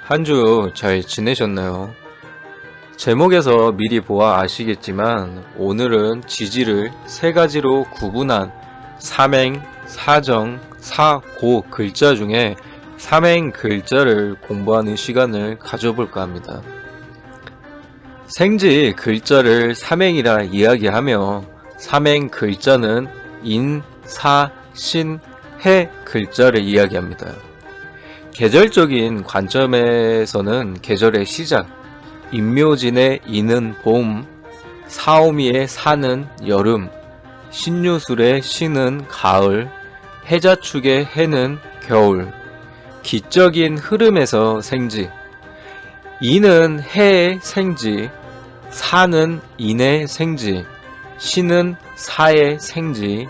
한 주 잘 지내셨나요? 제목에서 미리 보아 아시겠지만 오늘은 지지를 세 가지로 구분한 삼행, 사정, 사고 글자 중에 삼행 글자를 공부하는 시간을 가져볼까 합니다. 생지 글자를 삼행이라 이야기하며 삼행 글자는 인, 사, 신, 해 글자를 이야기합니다. 계절적인 관점에서는 계절의 시작, 임묘진의 인은 봄, 사오미의 사는 여름, 신유술의 신은 가을, 해자축의 해는 겨울, 기적인 흐름에서 생지, 인은 해의 생지, 사는 인의 생지, 신은 사의 생지,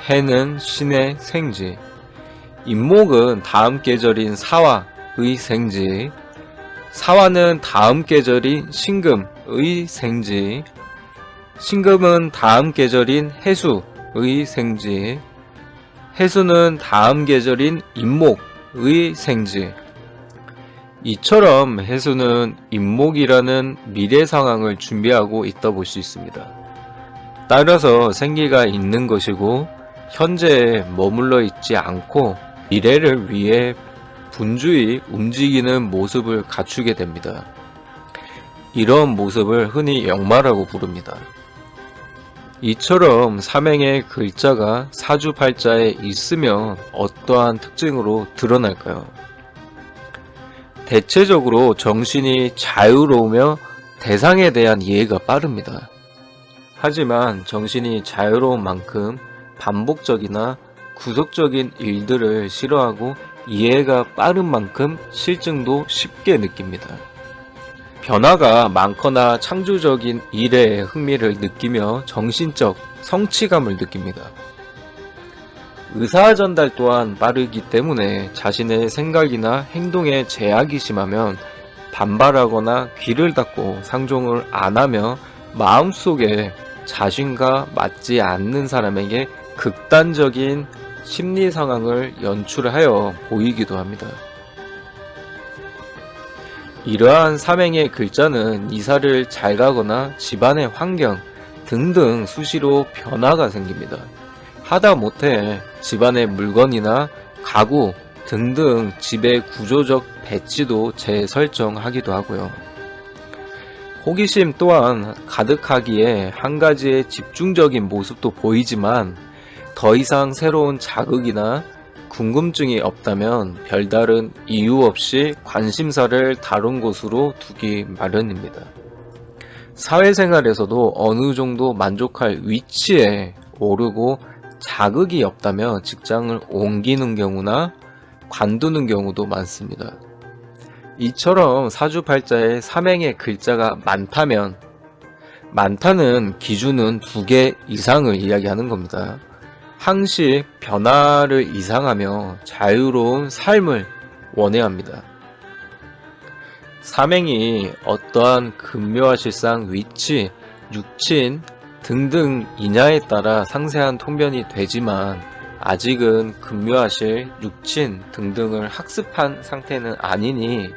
해는 신의 생지, 임목은 다음 계절인 사화의 생지, 사화는 다음 계절인 신금의 생지, 신금은 다음 계절인 해수의 생지, 해수는 다음 계절인 임목의 생지. 이처럼 해수는 임목이라는 미래 상황을 준비하고 있다 볼 수 있습니다. 따라서 생기가 있는 것이고 현재에 머물러 있지 않고 미래를 위해 분주히 움직이는 모습을 갖추게 됩니다. 이런 모습을 흔히 역마라고 부릅니다. 이처럼 삼행의 글자가 사주팔자에 있으면 어떠한 특징으로 드러날까요? 대체적으로 정신이 자유로우며 대상에 대한 이해가 빠릅니다. 하지만 정신이 자유로운 만큼 반복적이나 구속적인 일들을 싫어하고 이해가 빠른 만큼 실증도 쉽게 느낍니다. 변화가 많거나 창조적인 일에 흥미를 느끼며 정신적 성취감을 느낍니다. 의사 전달 또한 빠르기 때문에 자신의 생각이나 행동에 제약이 심하면 반발하거나 귀를 닫고 상종을 안 하며 마음속에 자신과 맞지 않는 사람에게 극단적인 심리 상황을 연출하여 보이기도 합니다. 이러한 삼행의 글자는 이사를 잘 가거나 집안의 환경 등등 수시로 변화가 생깁니다. 하다못해 집안의 물건이나 가구 등등 집의 구조적 배치도 재설정하기도 하고요. 호기심 또한 가득하기에 한 가지에 집중적인 모습도 보이지만 더 이상 새로운 자극이나 궁금증이 없다면 별다른 이유 없이 관심사를 다른 곳으로 두기 마련입니다. 사회생활에서도 어느 정도 만족할 위치에 오르고 자극이 없다면 직장을 옮기는 경우나 관두는 경우도 많습니다. 이처럼 사주팔자에 삼행의 글자가 많다면 많다는 기준은 2개 이상을 이야기하는 겁니다. 항시 변화를 이상하며 자유로운 삶을 원해야 합니다. 삼행이 어떠한 금묘화실상 위치, 육친 등등 이냐에 따라 상세한 통변이 되지만 아직은 금묘화실, 육친 등등을 학습한 상태는 아니니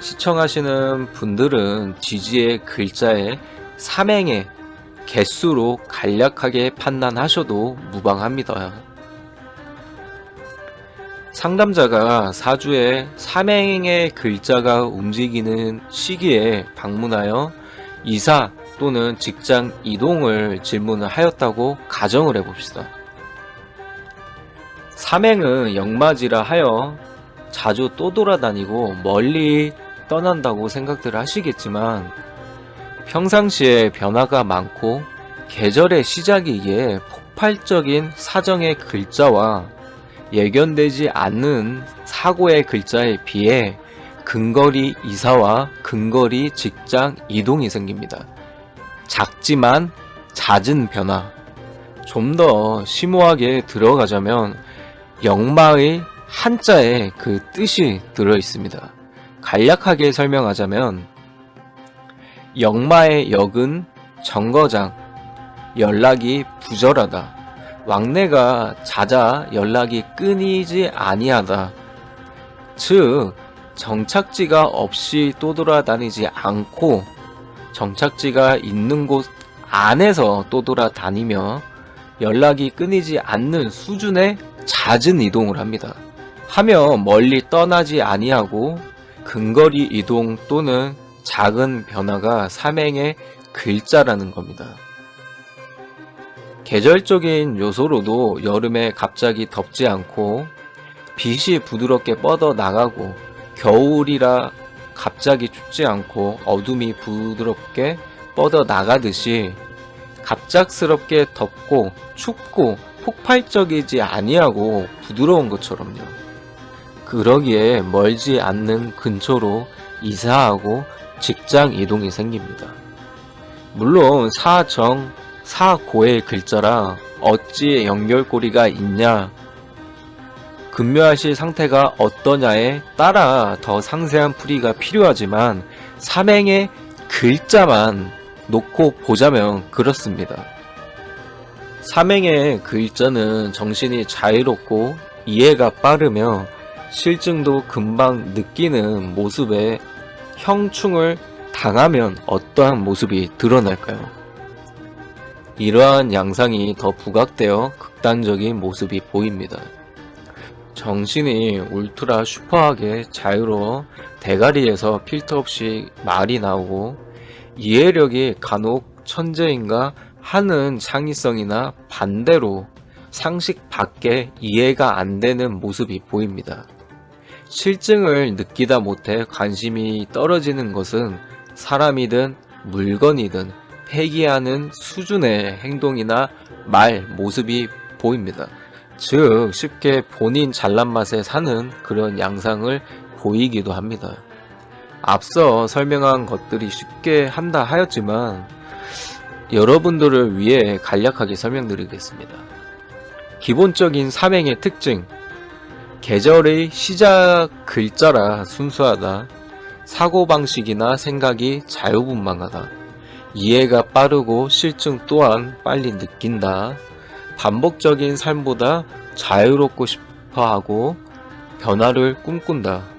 시청하시는 분들은 지지의 글자에 삼행의 개수로 간략하게 판단하셔도 무방합니다. 상담자가 사주에 삼행의 글자가 움직이는 시기에 방문하여 이사 또는 직장 이동을 질문을 하였다고 가정을 해봅시다. 삼행은 역마지라 하여 자주 또 돌아다니고 멀리 떠난다고 생각들 하시겠지만 평상시에 변화가 많고 계절의 시작이기에 폭발적인 사정의 글자와 예견되지 않는 사고의 글자에 비해 근거리 이사와 근거리 직장 이동이 생깁니다. 작지만 잦은 변화, 좀 더 심오하게 들어가자면 역마의 한자에 그 뜻이 들어 있습니다. 간략하게 설명하자면 역마의 역은 정거장, 연락이 부절하다. 왕래가 잦아 연락이 끊이지 아니하다. 즉 정착지가 없이 떠돌아다니지 않고 정착지가 있는 곳 안에서 떠돌아다니며 연락이 끊이지 않는 수준의 잦은 이동을 합니다. 하며 멀리 떠나지 아니하고 근거리 이동 또는 작은 변화가 삼행의 글자라는 겁니다. 계절적인 요소로도 여름에 갑자기 덥지 않고 빛이 부드럽게 뻗어 나가고 겨울이라 갑자기 춥지 않고 어둠이 부드럽게 뻗어 나가듯이 갑작스럽게 덥고 춥고 폭발적이지 아니하고 부드러운 것처럼요. 그러기에 멀지 않는 근처로 이사하고 직장 이동이 생깁니다. 물론 사정, 사고의 글자라 어찌 연결고리가 있냐, 근묘하실 상태가 어떠냐에 따라 더 상세한 풀이가 필요하지만 삼행의 글자만 놓고 보자면 그렇습니다. 삼행의 글자는 정신이 자유롭고 이해가 빠르며 실증도 금방 느끼는 모습에 형충을 당하면 어떠한 모습이 드러날까요? 이러한 양상이 더 부각되어 극단적인 모습이 보입니다. 정신이 울트라 슈퍼하게 자유로워 대가리에서 필터 없이 말이 나오고 이해력이 간혹 천재인가 하는 창의성이나 반대로 상식 밖에 이해가 안 되는 모습이 보입니다. 실증을 느끼다 못해 관심이 떨어지는 것은 사람이든 물건이든 폐기하는 수준의 행동이나 말, 모습이 보입니다. 즉 쉽게 본인 잘난 맛에 사는 그런 양상을 보이기도 합니다. 앞서 설명한 것들이 쉽게 한다 하였지만 여러분들을 위해 간략하게 설명드리겠습니다. 기본적인 삼행의 특징, 계절의 시작 글자라 순수하다, 사고방식이나 생각이 자유분방하다, 이해가 빠르고 실증 또한 빨리 느낀다, 반복적인 삶보다 자유롭고 싶어하고 변화를 꿈꾼다,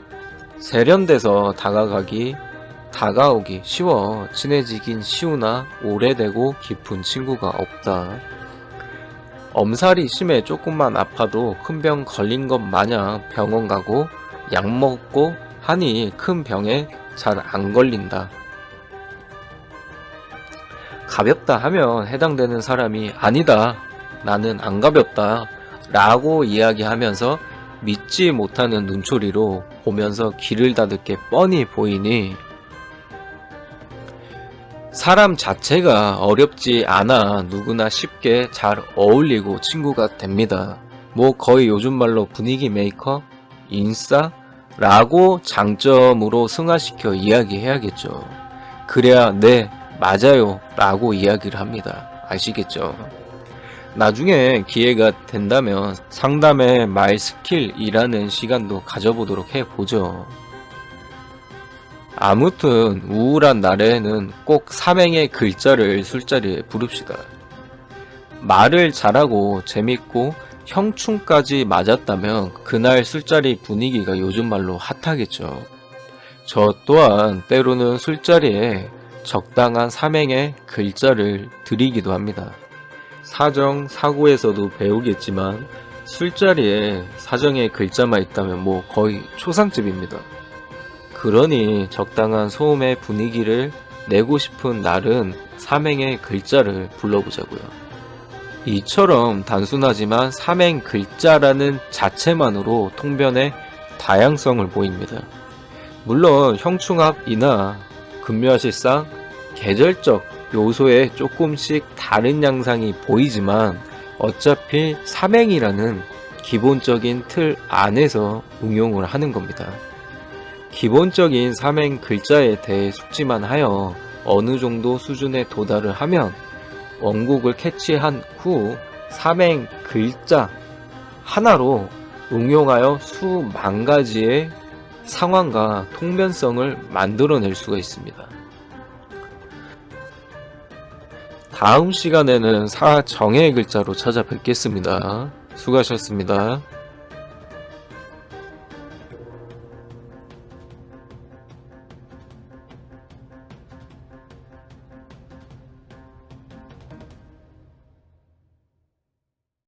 세련돼서 다가오기 쉬워 친해지긴 쉬우나 오래되고 깊은 친구가 없다. 엄살이 심해 조금만 아파도 큰 병 걸린 것 마냥 병원 가고 약 먹고 하니 큰 병에 잘 안 걸린다. 가볍다 하면 해당되는 사람이 아니다, 나는 안 가볍다 라고 이야기하면서 믿지 못하는 눈초리로 보면서 귀를 닫을 게 뻔히 보이니 사람 자체가 어렵지 않아 누구나 쉽게 잘 어울리고 친구가 됩니다. 뭐 거의 요즘 말로 분위기 메이커, 인싸 라고 장점으로 승화시켜 이야기해야겠죠. 그래야 네 맞아요 라고 이야기를 합니다. 아시겠죠? 나중에 기회가 된다면 상담의 말 스킬이라는 시간도 가져보도록 해보죠. 아무튼 우울한 날에는 꼭 삼행의 글자를 술자리에 부릅시다. 말을 잘하고 재밌고 형충까지 맞았다면 그날 술자리 분위기가 요즘 말로 핫하겠죠. 저 또한 때로는 술자리에 적당한 삼행의 글자를 드리기도 합니다. 사정, 사고에서도 배우겠지만 술자리에 사정의 글자만 있다면 뭐 거의 초상집입니다. 그러니 적당한 소음의 분위기를 내고 싶은 날은 삼행의 글자를 불러보자고요. 이처럼 단순하지만 삼행 글자라는 자체만으로 통변의 다양성을 보입니다. 물론 형충합이나 근묘하실상 계절적 요소에 조금씩 다른 양상이 보이지만 어차피 삼행이라는 기본적인 틀 안에서 응용을 하는 겁니다. 기본적인 삼행 글자에 대해 숙지만 하여 어느 정도 수준에 도달을 하면 원곡을 캐치한 후 삼행 글자 하나로 응용하여 수만 가지의 상황과 통변성을 만들어낼 수가 있습니다. 다음 시간에는 사정의 글자로 찾아뵙겠습니다. 수고하셨습니다.